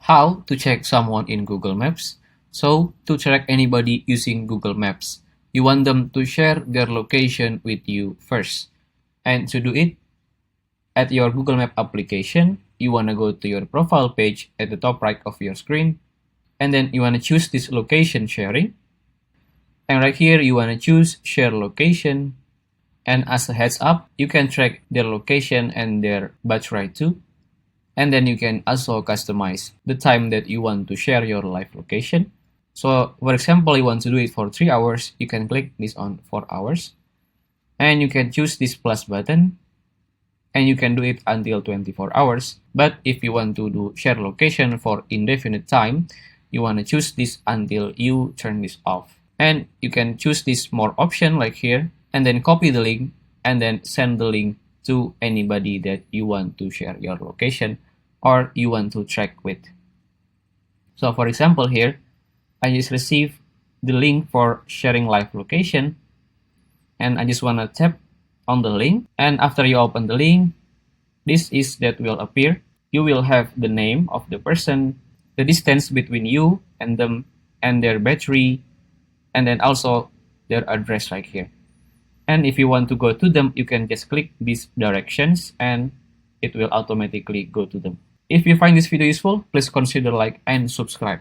How to check someone in Google Maps. So, to track anybody using Google Maps, you want them to share their location with you first. And to do it, at your Google Map application, you want to go to your profile page at the top right of your screen, and then you want to choose this location sharing. And right here, you want to choose share location. And as a heads up, you can track their location and their batch ride too. And then you can also customize the time that you want to share your live location. So for example, you want to do it for 3 hours, you can click this on 4 hours. And you can choose this plus button. And you can do it until 24 hours. But if you want to do share location for indefinite time, you want to choose this until you turn this off. And you can choose this more option like here, and then copy the link and then send the link to anybody that you want to share your location or you want to track with. So for example here, I just received the link for sharing live location, and I just want to tap on the link, and after you open the link, this is that will appear. You will have the name of the person, the distance between you and them, and their battery, and then also their address right here. And if you want to go to them, you can just click these directions and it will automatically go to them. If you find this video useful, please consider like and subscribe.